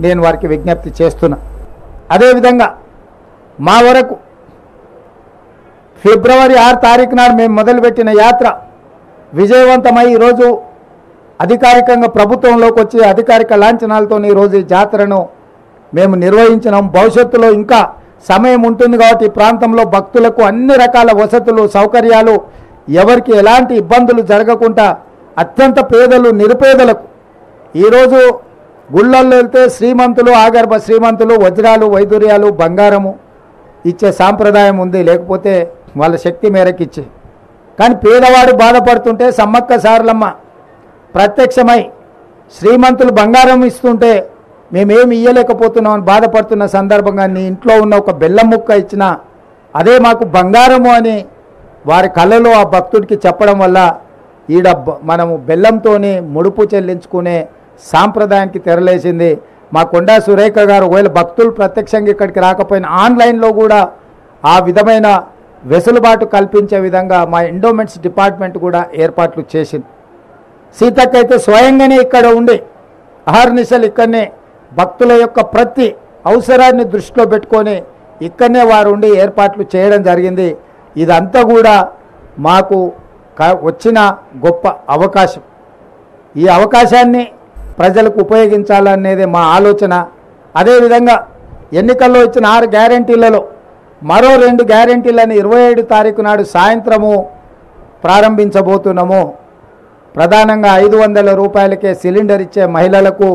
నేను వారికి విజ్ఞప్తి చేస్తున్నా. అదేవిధంగా మా వరకు ఫిబ్రవరి 6 తారీఖు నాడు మేము మొదలుపెట్టిన యాత్ర విజయవంతమై ఈరోజు అధికారికంగా ప్రభుత్వంలోకి వచ్చి అధికారిక లాంఛనాలతో ఈరోజు ఈ జాతరను మేము నిర్వహించినాం. భవిష్యత్తులో ఇంకా సమయం ఉంటుంది కాబట్టి ఈ ప్రాంతంలో భక్తులకు అన్ని రకాల వసతులు సౌకర్యాలు ఎవరికి ఎలాంటి ఇబ్బందులు జరగకుండా అత్యంత పేదలు నిరుపేదలకు ఈరోజు గుళ్ళల్లో వెళ్తే శ్రీమంతులు ఆగర్భ శ్రీమంతులు వజ్రాలు వైదూర్యాలు బంగారము ఇచ్చే సాంప్రదాయం ఉంది, లేకపోతే వాళ్ళ శక్తి మేరకు ఇచ్చే. కానీ పేదవాడు బాధపడుతుంటే సమ్మక్క సారలమ్మ ప్రత్యక్షమై శ్రీమంతులు బంగారం ఇస్తుంటే మేమేమి ఇయ్యలేకపోతున్నామని బాధపడుతున్న సందర్భంగా నీ ఇంట్లో ఉన్న ఒక బెల్లం ముక్క ఇచ్చినా అదే మాకు బంగారము అని వారి కళ్ళలో ఆ భక్తుడికి చెప్పడం వల్ల ఈడ మనము బెల్లంతోనే ముడుపు చెల్లించుకునే సాంప్రదాయానికి తెరలేసింది. మా కొండా సురేఖ గారు ఒకవేళ భక్తులు ప్రత్యక్షంగా ఇక్కడికి రాకపోయినా ఆన్లైన్లో కూడా ఆ విధమైన వెసులుబాటు కల్పించే విధంగా మా ఎండోమెంట్స్ డిపార్ట్మెంట్ కూడా ఏర్పాట్లు చేసింది. సీతక్క అయితే స్వయంగానే ఇక్కడ ఉండి అహర్నిశలు ఇక్కడనే భక్తుల యొక్క ప్రతి అవసరాన్ని దృష్టిలో పెట్టుకొని ఇక్కడనే వారు ఉండి ఏర్పాట్లు చేయడం జరిగింది. ఇదంతా కూడా మాకు వచ్చిన గొప్ప అవకాశం. ఈ అవకాశాన్ని ప్రజలకు ఉపయోగించాలనేది మా ఆలోచన. అదేవిధంగా ఎన్నికల్లో ఇచ్చిన 6 గ్యారెంటీలలో మరో 2 గ్యారెంటీలను 27 తారీఖు నాడు సాయంత్రము ప్రారంభించబోతున్నాము. ప్రధానంగా 500 రూపాయలకే సిలిండర్ ఇచ్చే మహిళలకు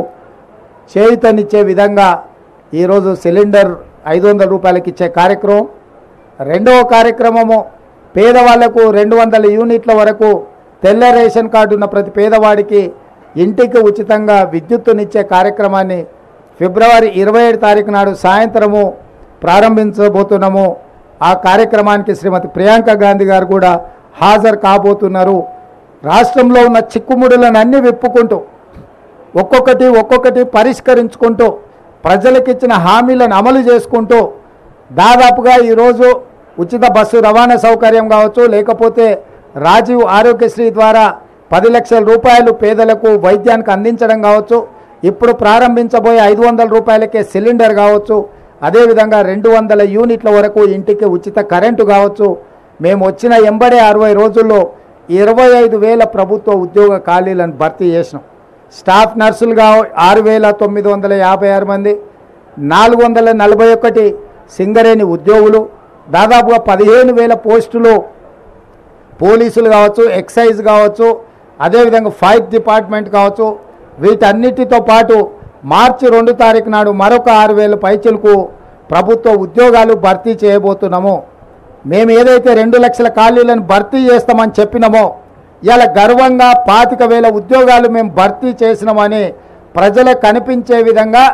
చేయూతనిచ్చే విధంగా ఈరోజు సిలిండర్ 500 రూపాయలకి ఇచ్చే కార్యక్రమం. రెండవ కార్యక్రమము పేదవాళ్లకు 200 యూనిట్ల వరకు తెల్ల రేషన్ కార్డు ఉన్న ప్రతి పేదవాడికి ఇంటికి ఉచితంగా విద్యుత్తునిచ్చే కార్యక్రమాన్ని ఫిబ్రవరి 27 తారీఖు నాడు సాయంత్రము ప్రారంభించబోతున్నాము. ఆ కార్యక్రమానికి శ్రీమతి ప్రియాంక గాంధీ గారు కూడా హాజరు కాబోతున్నారు. రాష్ట్రంలో ఉన్న చిక్కుముడులను అన్ని విప్పుకుంటూ ఒక్కొక్కటి పరిష్కరించుకుంటూ ప్రజలకిచ్చిన హామీలను అమలు చేసుకుంటూ దాదాపుగా ఈరోజు ఉచిత బస్సు రవాణా సౌకర్యం కావచ్చు, లేకపోతే రాజీవ్ ఆరోగ్యశ్రీ ద్వారా 10 లక్షల రూపాయలు పేదలకు వైద్యానికి అందించడం కావచ్చు, ఇప్పుడు ప్రారంభించబోయే 500 రూపాయలకే సిలిండర్ కావచ్చు, అదేవిధంగా 200 యూనిట్ల వరకు ఇంటికి ఉచిత కరెంటు కావచ్చు. మేము వచ్చిన 60 రోజుల్లో 25,000 ప్రభుత్వ ఉద్యోగ ఖాళీలను భర్తీ చేసినాం. స్టాఫ్ నర్సులుగా 6,956 మంది, 441 సింగరేణి ఉద్యోగులు, దాదాపుగా 15,000 పోస్టులు పోలీసులు కావచ్చు, ఎక్సైజ్ కావచ్చు, అదేవిధంగా ఫైర్ డిపార్ట్మెంట్ కావచ్చు. వీటన్నిటితో పాటు మార్చి 2 తారీఖు నాడు మరొక 6,000 పైచలకు ప్రభుత్వ ఉద్యోగాలు భర్తీ చేయబోతున్నాము. మేము ఏదైతే 2 లక్షల ఖాళీలను భర్తీ చేస్తామని చెప్పినామో ఇలా గర్వంగా 25,000 ఉద్యోగాలు మేము భర్తీ చేసినామని ప్రజలకు కనిపించే విధంగా,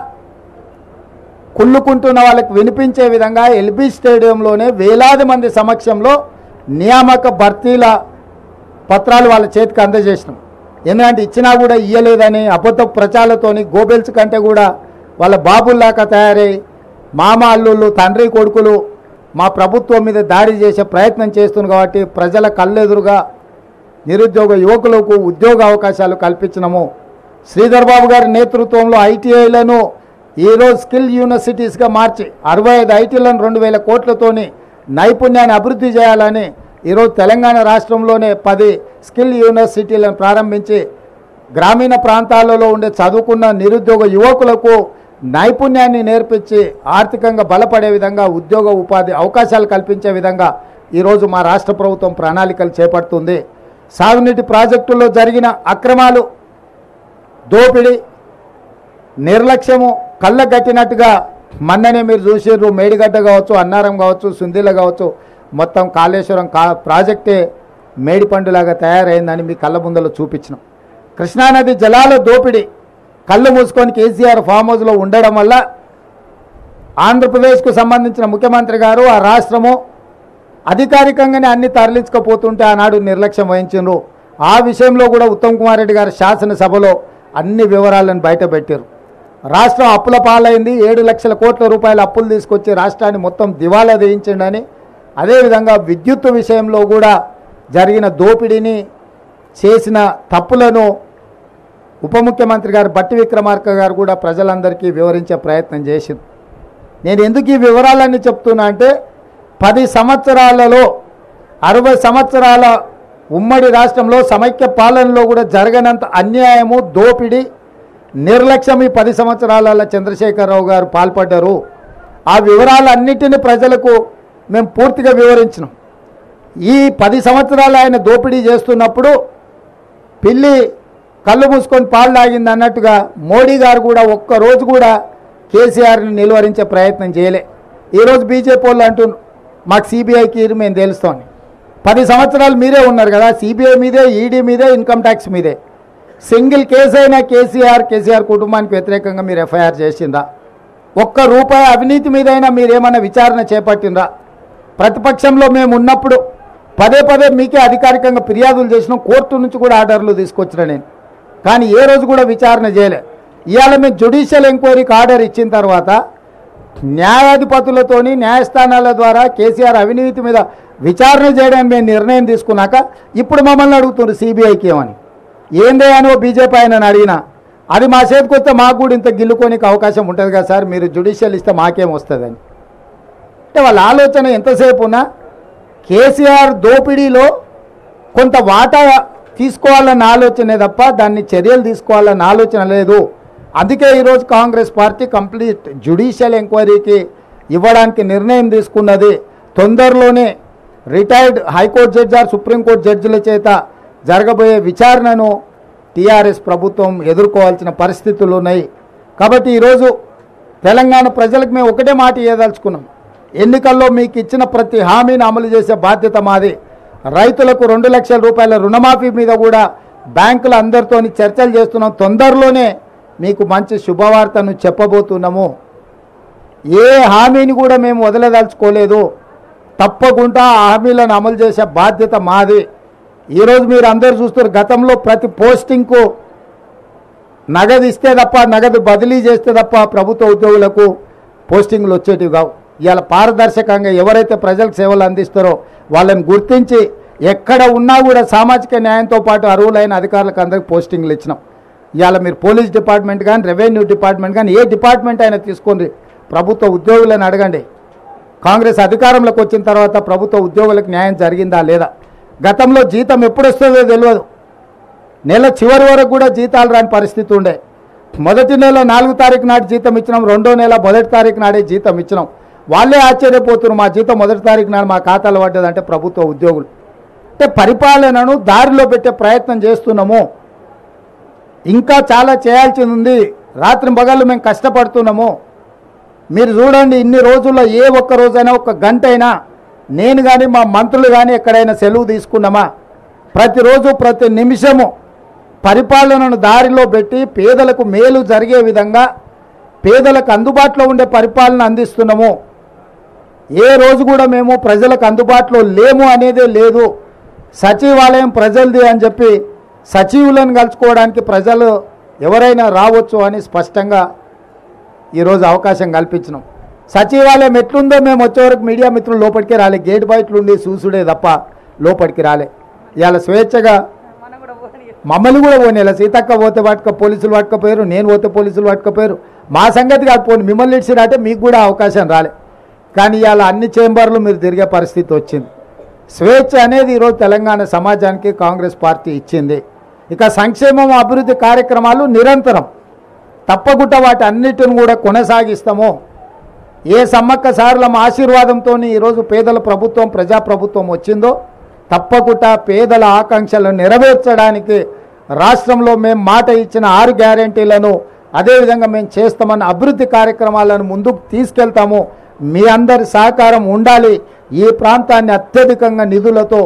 కుళ్ళుకుంటున్న వాళ్ళకి వినిపించే విధంగా ఎల్బీ స్టేడియంలోనే వేలాది మంది సమక్షంలో నియామక భర్తీల పత్రాలు వాళ్ళ చేతికి అందజేసినాం. ఎందుకంటే ఇచ్చినా కూడా ఇయ్యలేదని అబద్ధ ప్రచారాలతోని గోబెల్స్ కంటే కూడా వాళ్ళ బాబుల్లాగా తయారై మామ అల్లుళ్ళు తండ్రి కొడుకులు మా ప్రభుత్వం మీద దాడి చేసే ప్రయత్నం చేస్తున్నారు. కాబట్టి ప్రజల కళ్ళెదురుగా నిరుద్యోగ యువకులకు ఉద్యోగ అవకాశాలు కల్పించినాము. శ్రీధర్ బాబు గారి నేతృత్వంలో ఐటీఐలను ఈరోజు స్కిల్ యూనివర్సిటీస్గా మార్చి 65 ఐటీలను 2,000 కోట్లతోని నైపుణ్యాన్ని అభివృద్ధి చేయాలని ఈరోజు తెలంగాణ రాష్ట్రంలోనే 10 స్కిల్ యూనివర్సిటీలను ప్రారంభించి గ్రామీణ ప్రాంతాలలో ఉండే చదువుకున్న నిరుద్యోగ యువకులకు నైపుణ్యాన్ని నేర్పించి ఆర్థికంగా బలపడే విధంగా ఉద్యోగ ఉపాధి అవకాశాలు కల్పించే విధంగా ఈరోజు మా రాష్ట్ర ప్రభుత్వం ప్రణాళికలు చేపడుతుంది. సాగునీటి ప్రాజెక్టుల్లో జరిగిన అక్రమాలు, దోపిడీ, నిర్లక్ష్యము కళ్ళగట్టినట్టుగా మొన్ననే మీరు చూసారు. మేడిగడ్డ కావచ్చు, అన్నారం కావచ్చు, సుందిల కావచ్చు, మొత్తం కాళేశ్వరం ప్రాజెక్టే మేడిపండులాగా తయారైందని మీ కళ్ళ ముందలో చూపించినాం. కృష్ణానది జలాల దోపిడీ కళ్ళు మూసుకొని కేసీఆర్ ఫామ్ హౌస్లో ఉండడం వల్ల ఆంధ్రప్రదేశ్కు సంబంధించిన ముఖ్యమంత్రి గారు ఆ రాష్ట్రము అధికారికంగానే అన్ని తరలించకపోతుంటే ఆనాడు నిర్లక్ష్యం వహించారు. ఆ విషయంలో కూడా ఉత్తమ్ కుమార్ రెడ్డి గారు శాసనసభలో అన్ని వివరాలను బయటపెట్టారు. రాష్ట్రం అప్పుల పాలైంది, 7 లక్షల కోట్ల రూపాయల అప్పులు తీసుకొచ్చి రాష్ట్రాన్ని మొత్తం దివాలా వేయించండి. అదేవిధంగా విద్యుత్తు విషయంలో కూడా జరిగిన దోపిడీని, చేసిన తప్పులను ఉప ముఖ్యమంత్రి గారు బట్టి విక్రమార్క గారు కూడా ప్రజలందరికీ వివరించే ప్రయత్నం చేసింది. నేను ఎందుకు ఈ వివరాలన్నీ చెప్తున్నా అంటే 10 సంవత్సరాలలో 60 సంవత్సరాల ఉమ్మడి రాష్ట్రంలో సమైక్య పాలనలో కూడా జరగనంత అన్యాయము, దోపిడీ, నిర్లక్ష్యం ఈ 10 సంవత్సరాల చంద్రశేఖరరావు గారు పాల్పడ్డారు. ఆ వివరాలన్నిటిని ప్రజలకు మేము పూర్తిగా వివరించినాం. ఈ 10 సంవత్సరాలు ఆయన దోపిడీ చేస్తున్నప్పుడు పిల్లి కళ్ళు మూసుకొని పాలు తాగింది అన్నట్టుగా మోడీ గారు కూడా ఒక్కరోజు కూడా కేసీఆర్ని నిలువరించే ప్రయత్నం చేయలే. ఈరోజు బీజేపీ వాళ్ళు అంటున్నారు మాకు సిబిఐకి మేము తెలుస్తామని. 10 సంవత్సరాలు మీరే ఉన్నారు కదా, సిబిఐ మీదే, ఈడీ మీదే, ఇన్కమ్ ట్యాక్స్ మీదే. సింగిల్ కేసు అయినా కేసీఆర్ కుటుంబానికి వ్యతిరేకంగా మీరు ఎఫ్ఐఆర్ చేసిందా? ఒక్క రూపాయి అవినీతి మీదైనా మీరేమైనా విచారణ చేపట్టినరా? ప్రతిపక్షంలో మేము ఉన్నప్పుడు పదే మీకే అధికారికంగా ఫిర్యాదులు చేసినాం, కోర్టు నుంచి కూడా ఆర్డర్లు తీసుకొచ్చిన నేను, కానీ ఏ రోజు కూడా విచారణ చేయలే. ఇవాళ మేము జ్యుడిషియల్ ఎంక్వైరీకి ఆర్డర్ ఇచ్చిన తర్వాత న్యాయాధిపతులతోని న్యాయస్థానాల ద్వారా కేసీఆర్ అవినీతి మీద విచారణ చేయడానికి మేము నిర్ణయం తీసుకున్నాక ఇప్పుడు మమ్మల్ని అడుగుతున్నారు సిబిఐకి ఏమని. ఏందే అని బీజేపీ ఆయన అడిగినా అది మా చేతికి వస్తే మాకు కూడా ఇంత గిల్లుకోనికి అవకాశం ఉంటుంది కదా సార్, మీరు జ్యుడిషియల్ ఇస్తే మాకేం వస్తుందని. అంటే వాళ్ళ ఆలోచన ఎంతసేపు ఉన్నా కేసీఆర్ దోపిడీలో కొంత వాటా తీసుకోవాలన్న ఆలోచనే తప్ప దాన్ని చర్యలు తీసుకోవాలన్న ఆలోచన లేదు. అందుకే ఈరోజు కాంగ్రెస్ పార్టీ కంప్లీట్ జ్యుడిషియల్ ఎంక్వైరీకి ఇవ్వడానికి నిర్ణయం తీసుకున్నది. తొందరలోనే retired high court judge or supreme court జడ్జిల చేత జరగబోయే విచారణను టీఆర్ఎస్ ప్రభుత్వం ఎదుర్కోవాల్సిన పరిస్థితులు ఉన్నాయి. కాబట్టి ఈరోజు తెలంగాణ ప్రజలకు మేము ఒకటే మాట ఇవ్వదలుచుకున్నాం, ఎన్నికల్లో మీకు ఇచ్చిన ప్రతి హామీని అమలు చేసే బాధ్యత మాది. రైతులకు 2 లక్షల రూపాయల రుణమాఫీ మీద కూడా బ్యాంకుల అందరితో చర్చలు చేస్తున్నాం. తొందరలోనే మీకు మంచి శుభవార్తను చెప్పబోతున్నాము. ఏ హామీని కూడా మేము వదలదలుచుకోలేదు. తప్పకుండా ఆ హామీలను అమలు చేసే బాధ్యత మాది. ఈరోజు మీరు అందరూ చూస్తారు, గతంలో ప్రతి పోస్టింగ్కు నగదు ఇస్తే తప్ప, నగదు బదిలీ చేస్తే తప్ప ప్రభుత్వ ఉద్యోగులకు పోస్టింగ్లు వచ్చేటివి కావు. ఇవాళ పారదర్శకంగా ఎవరైతే ప్రజలకు సేవలు అందిస్తారో వాళ్ళని గుర్తించి ఎక్కడ ఉన్నా కూడా సామాజిక న్యాయంతో పాటు అర్హులైన అధికారులకు అందరికీ పోస్టింగ్లు ఇచ్చినాం. ఇవాళ మీరు పోలీస్ డిపార్ట్మెంట్ కానీ, రెవెన్యూ డిపార్ట్మెంట్ కానీ, ఏ డిపార్ట్మెంట్ అయినా తీసుకోండి, ప్రభుత్వ ఉద్యోగులను అడగండి. కాంగ్రెస్ అధికారంలోకి వచ్చిన తర్వాత ప్రభుత్వ ఉద్యోగులకు న్యాయం జరిగిందా లేదా? గతంలో జీతం ఎప్పుడు వస్తుందో తెలియదు, నెల చివరి వరకు కూడా జీతాలు రాని పరిస్థితి ఉండే. మొదటి నెల 4వ తారీఖు నాటి జీతం ఇచ్చినాం, 2వ నెల 1వ తారీఖు నాడే జీతం ఇచ్చినాం. వాళ్ళే ఆశ్చర్యపోతున్నారు, మా జీతం 1వ తారీఖు నాడు మా ఖాతాలో పడ్డదంటే ప్రభుత్వ ఉద్యోగులు. అంటే పరిపాలనను దారిలో పెట్టే ప్రయత్నం చేస్తున్నాము. ఇంకా చాలా చేయాల్సింది ఉంది. రాత్రి పగళ్ళు మేము కష్టపడుతున్నాము. మీరు చూడండి, ఇన్ని రోజుల్లో ఏ ఒక్క రోజైనా ఒక గంట అయినా నేను కానీ మా మంత్రులు కానీ ఎక్కడైనా సెలవు తీసుకున్నామా? ప్రతిరోజు ప్రతి నిమిషము పరిపాలనను దారిలో పెట్టి పేదలకు మేలు జరిగే విధంగా పేదలకు అందుబాటులో ఉండే పరిపాలన అందిస్తున్నాము. ఏ రోజు కూడా మేము ప్రజలకు అందుబాటులో లేము అనేదే లేదు. సచివాలయం ప్రజలది అని చెప్పి సచివులను కలుసుకోవడానికి ప్రజలు ఎవరైనా రావచ్చు అని స్పష్టంగా ఈరోజు అవకాశం కల్పించినాం. సచివాలయం ఎట్లుందో మేము వచ్చేవరకు మీడియా మిత్రులు లోపలికి రాలే, గేట్ బయటలుండి చూసుడే తప్ప లోపలికి రాలే. ఇవాళ స్వేచ్ఛగా మమ్మల్ని కూడా పోనీలా, సీతక్క పోతే పట్టుక పోలీసులు పట్టుకపోయారు, నేను పోతే పోలీసులు పట్టుకపోయారు. మా సంగతి కాదు, పోనీ మిమ్మల్ని ఇచ్చినట్టే మీకు కూడా అవకాశం రాలే. కానీ ఇవాళ అన్ని చేంబర్లు మీరు తిరిగే పరిస్థితి వచ్చింది. స్వేచ్ఛ అనేది ఈరోజు తెలంగాణ సమాజానికి కాంగ్రెస్ పార్టీ ఇచ్చింది. ఇక సంక్షేమం అభివృద్ధి కార్యక్రమాలు నిరంతరం తప్పకుండా వాటి అన్నిటిని కూడా కొనసాగిస్తాము. ఏ సమ్మక్క సారలమ్మ ఆశీర్వాదంతో ఈరోజు పేదల ప్రభుత్వం, ప్రజాప్రభుత్వం వచ్చిందో తప్పకుండా పేదల ఆకాంక్షలను నెరవేర్చడానికి రాష్ట్రంలో మేము మాట ఇచ్చిన 6 గ్యారెంటీలను అదేవిధంగా మేము చేస్తామన్న అభివృద్ధి కార్యక్రమాలను ముందుకు తీసుకెళ్తాము. మీ అందరి సహకారం ఉండాలి. ఈ ప్రాంతాన్ని అత్యధికంగా నిధులతో,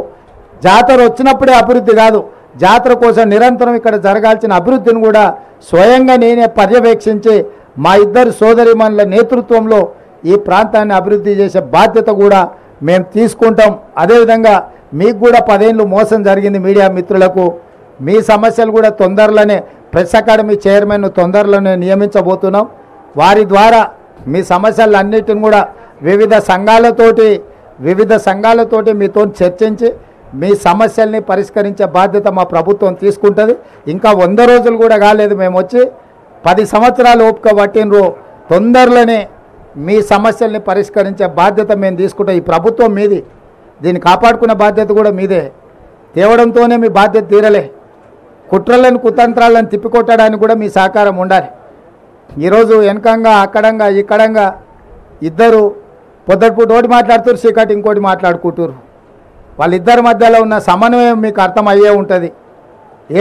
జాతర వచ్చినప్పుడే అభివృద్ధి కాదు, జాతర కోసం నిరంతరం ఇక్కడ జరగాల్సిన అభివృద్ధిని కూడా స్వయంగా నేనే పర్యవేక్షించి మా ఇద్దరు సోదరిమణుల నేతృత్వంలో ఈ ప్రాంతాన్ని అభివృద్ధి చేసే బాధ్యత కూడా మేము తీసుకుంటాం. అదేవిధంగా మీకు కూడా 10 ఏళ్ళు మోసం జరిగింది మీడియా మిత్రులకు. మీ సమస్యలు కూడా తొందరలోనే ప్రెస్ అకాడమీ చైర్మన్ను తొందరలోనే నియమించబోతున్నాం. వారి ద్వారా మీ సమస్యలన్నిటిని కూడా వివిధ సంఘాలతోటి మీతో చర్చించి మీ సమస్యల్ని పరిష్కరించే బాధ్యత మా ప్రభుత్వం తీసుకుంటుంది. ఇంకా 100 రోజులు కూడా కాలేదు, మేము వచ్చి 10 సంవత్సరాలు ఓపిక పట్టినరు. తొందరలోనే మీ సమస్యల్ని పరిష్కరించే బాధ్యత మేము తీసుకుంటాం. ఈ ప్రభుత్వం మీది, దీన్ని కాపాడుకునే బాధ్యత కూడా మీదే. తేవడంతోనే మీ బాధ్యత తీరలే. కుట్రలను కుతంత్రాలను తిప్పికొట్టడానికి కూడా మీ సహకారం ఉండాలి. ఈరోజు వెనకంగా అక్కడంగా ఇక్కడంగా ఇద్దరు పొద్దుటిపూట ఒకటి మాట్లాడుతారు, చీకటి ఇంకోటి మాట్లాడుకుంటారు. వాళ్ళిద్దరి మధ్యలో ఉన్న సమన్వయం మీకు అర్థమయ్యే ఉంటుంది.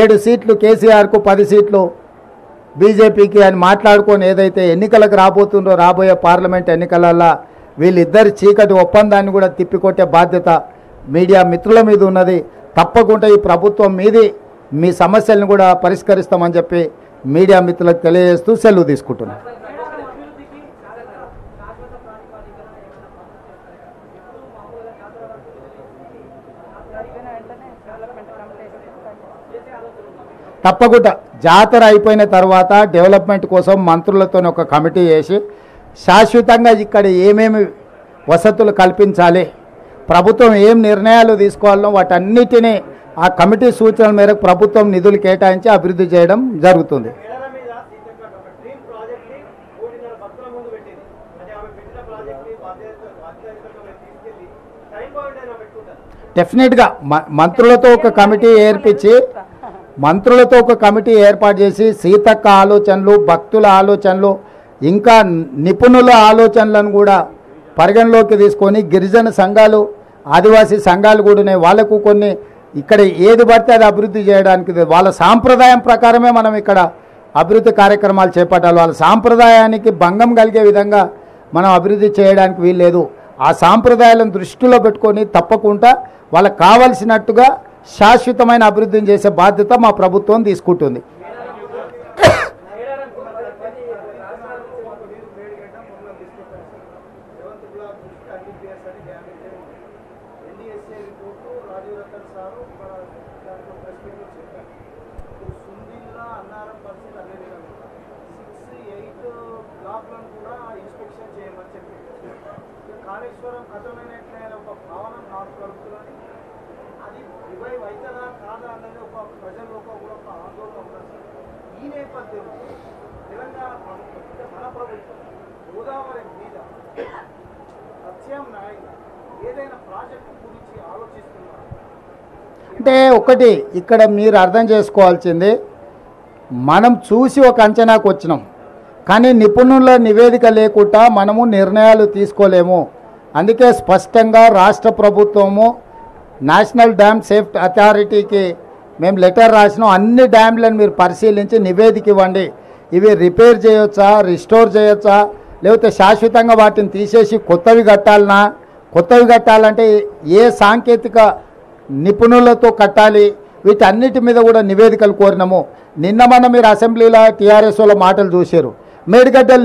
7 సీట్లు కేసీఆర్కు, 10 సీట్లు బీజేపీకి అని మాట్లాడుకొని ఏదైతే ఎన్నికలకు రాబోతుందో, రాబోయే పార్లమెంట్ ఎన్నికలల్లో వీళ్ళిద్దరి చీకటి ఒప్పందాన్ని కూడా తిప్పికొట్టే బాధ్యత మీడియా మిత్రుల మీద ఉన్నది. తప్పకుండా ఈ ప్రభుత్వం మీది, మీ సమస్యలను కూడా పరిష్కరిస్తామని చెప్పి మీడియా మిత్రులకు తెలియజేస్తూ సెలవు తీసుకుంటున్నాం. తప్పకుండా జాతర అయిపోయిన తర్వాత డెవలప్మెంట్ కోసం మంత్రులతో ఒక కమిటీ వేసి శాశ్వతంగా ఇక్కడ ఏమేమి వసతులు కల్పించాలి, ప్రభుత్వం ఏం నిర్ణయాలు తీసుకోవాలో వాటన్నిటినీ ఆ కమిటీ సూచనల మేరకు ప్రభుత్వం నిధులు కేటాయించి అభివృద్ధి చేయడం జరుగుతుంది. డెఫినెట్గా మంత్రులతో ఒక కమిటీ ఏర్పాటు చేసి సీతక్క ఆలోచనలు, భక్తుల ఆలోచనలు, ఇంకా నిపుణుల ఆలోచనలను కూడా పరిగణలోకి తీసుకొని గిరిజన సంఘాలు, ఆదివాసీ సంఘాలు కూడా ఉన్నాయి. వాళ్ళకు కొన్ని ఇక్కడ ఏది పడితే అది అభివృద్ధి చేయడానికి వాళ్ళ సాంప్రదాయం ప్రకారమే మనం ఇక్కడ అభివృద్ధి కార్యక్రమాలు చేపట్టాలి. వాళ్ళ సాంప్రదాయానికి భంగం కలిగే విధంగా మనం అభివృద్ధి చేయడానికి వీల్లేదు. ఆ సాంప్రదాయాలను దృష్టిలో పెట్టుకొని తప్పకుండా వాళ్ళకు కావలసినట్టుగా శాశ్వతమైన అభివృద్ధిని చేసే బాధ్యత మా ప్రభుత్వం తీసుకుంటుంది. కాళేశ్వరం కథమైనట్లే ఒక భావన నాకు కలుగుతుందని, అది రివైవ్ అవుతుందా కాదా అన్నది ఒక ప్రజల్లో కూడా ఒక ఆందోళన ఉన్నది. ఈ నేపథ్యంలో తెలంగాణ ప్రభుత్వం అంటే మన ప్రభుత్వం గోదావరి మీద ప్రత్యామ్నాయంగా ఏదైనా ప్రాజెక్టు గురించి ఆలోచిస్తున్నారు అంటే ఒకటి ఇక్కడ మీరు అర్థం చేసుకోవాల్సింది, మనం చూసి ఒక అంచనాకు వచ్చినాం, కానీ నిపుణుల నివేదిక లేకుండా మనము నిర్ణయాలు తీసుకోలేము. అందుకే స్పష్టంగా రాష్ట్ర ప్రభుత్వము నేషనల్ డ్యామ్ సేఫ్టీ అథారిటీకి మేము లెటర్ రాసినాం. అన్ని డ్యామ్లను మీరు పరిశీలించి నివేదిక ఇవ్వండి. ఇవి రిపేర్ చేయొచ్చా, రిస్టోర్ చేయొచ్చా, లేకపోతే శాశ్వతంగా వాటిని తీసేసి కొత్తవి కట్టాలనా, కొత్తవి కట్టాలంటే ఏ సాంకేతిక నిపుణులతో కట్టాలి, వీటన్నిటి మీద కూడా నివేదికలు కోరినాము. నిన్న మన మీరు అసెంబ్లీలో టీఆర్ఎస్ వాళ్ళ మాటలు చూశారు. మేడిగడ్డలు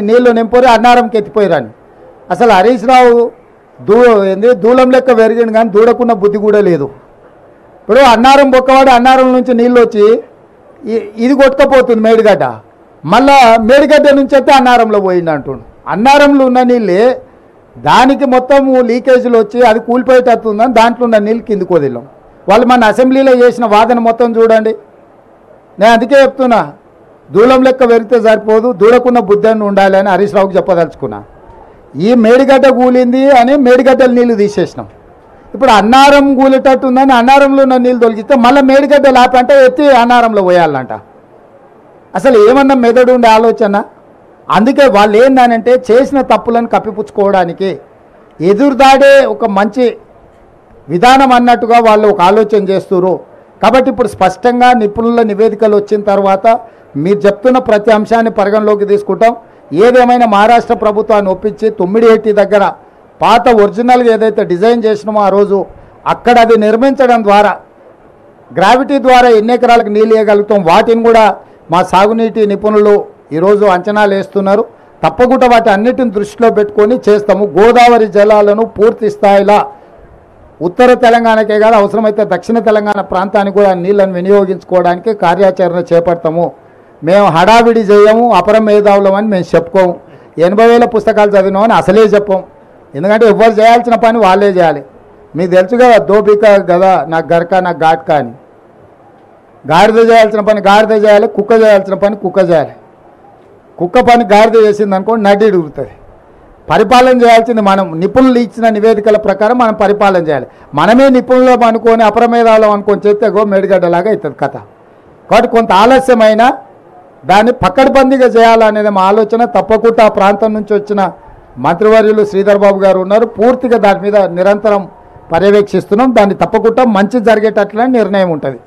నీళ్లు నింపి అన్నారంకి ఎత్తిపోయారని. అసలు హరీష్ రావు దూలం లెక్క పెరిగింది, కానీ దూడకున్న బుద్ధి కూడా లేదు. ఇప్పుడు అన్నారం బొక్కవాడు అన్నారం నుంచి నీళ్ళు వచ్చి ఇది కొట్టుకపోతుంది మేడిగడ్డ, మళ్ళా మేడిగడ్డ నుంచి అయితే అన్నారంలో పోయింది అంటుండు. అన్నారంలో ఉన్న నీళ్ళే దానికి మొత్తం లీకేజీలు వచ్చి అది కూలిపోయేటట్టుందని దాంట్లో ఉన్న నీళ్ళు కిందికి వదిలాం. వాళ్ళు మన అసెంబ్లీలో చేసిన వాదన మొత్తం చూడండి. నేను అందుకే చెప్తున్నా, దూలం లెక్క పెరిగితే సరిపోదు, దూడకున్న బుద్ధి అని ఉండాలి అని హరీష్ రావుకి చెప్పదలుచుకున్నా. ఈ మేడిగడ్డ కూలింది అని మేడిగడ్డలు నీళ్లు తీసేసినాం. ఇప్పుడు అన్నారం కూలేటట్టు ఉందని అన్నారంలో ఉన్న నీళ్ళు తొలగిస్తే మళ్ళీ మేడిగడ్డ లాపంటే ఎత్తి అన్నారంలో పోయాలంట. అసలు ఏమన్నా మెదడు ఉండే ఆలోచన? అందుకే వాళ్ళు ఏందనంటే చేసిన తప్పులను కప్పిపుచ్చుకోవడానికి ఎదురుదాడే ఒక మంచి విధానం అన్నట్టుగా వాళ్ళు ఒక ఆలోచన చేస్తున్నారు. కాబట్టి ఇప్పుడు స్పష్టంగా నిపుణుల నివేదికలు వచ్చిన తర్వాత మీరు చెప్తున్న ప్రతి అంశాన్ని పరిగణలోకి తీసుకుంటాం. ఏదేమైనా మహారాష్ట్ర ప్రభుత్వాన్ని ఒప్పించి తుమ్మిడిహెట్టి దగ్గర పాత ఒరిజినల్గా ఏదైతే డిజైన్ చేసినామో ఆ రోజు అక్కడ అది నిర్మించడం ద్వారా గ్రావిటీ ద్వారా ఎన్ని ఎకరాలకు నీళ్ళు ఇవ్వగలుగుతాం, వాటిని కూడా మా సాగునీటి నిపుణులు ఈరోజు అంచనాలు వేస్తున్నారు. తప్పకుండా వాటి అన్నిటిని దృష్టిలో పెట్టుకొని చేస్తాము. గోదావరి జలాలను పూర్తి స్థాయిలో ఉత్తర తెలంగాణకే కాదు, అవసరమైతే దక్షిణ తెలంగాణ ప్రాంతానికి కూడా నీళ్ళను వినియోగించుకోవడానికి కార్యాచరణ చేపడతాము. మేము హడావిడి చేయము, అపరం మేధావులం అని మేము చెప్పుకోము. 80,000 పుస్తకాలు చదివినామని అసలే చెప్పం. ఎందుకంటే ఎవరు చేయాల్సిన పని వాళ్ళే చేయాలి. మీకు తెలుసు కదా, దోపిక గదా నా గరక నా ఘాట్క అని. గాడిద చేయాల్సిన పని గాడిద చేయాలి, కుక్క చేయాల్సిన పని కుక్క చేయాలి. కుక్క పని గాడిద చేసింది అనుకోండి నడ్డి ఉడుగుతుంది. పరిపాలన చేయాల్సింది మనం. నిపుణులు ఇచ్చిన నివేదికల ప్రకారం మనం పరిపాలన చేయాలి. మనమే నిపుణులు అనుకొని అప్రమేధాలం అనుకొని చేస్తే మేడిగడ్డలాగా అవుతుంది కథ. కాబట్టి కొంత ఆలస్యమైన దాన్ని పక్కడబందీగా చేయాలనేది మా ఆలోచన. తప్పకుండా ఆ ప్రాంతం నుంచి వచ్చిన మంత్రివర్యులు శ్రీధర్ బాబు గారు ఉన్నారు. పూర్తిగా దాని మీద నిరంతరం పర్యవేక్షిస్తున్నాం. దాన్ని తప్పకుండా మంచి జరిగేటట్లనే నిర్ణయం ఉంటుంది.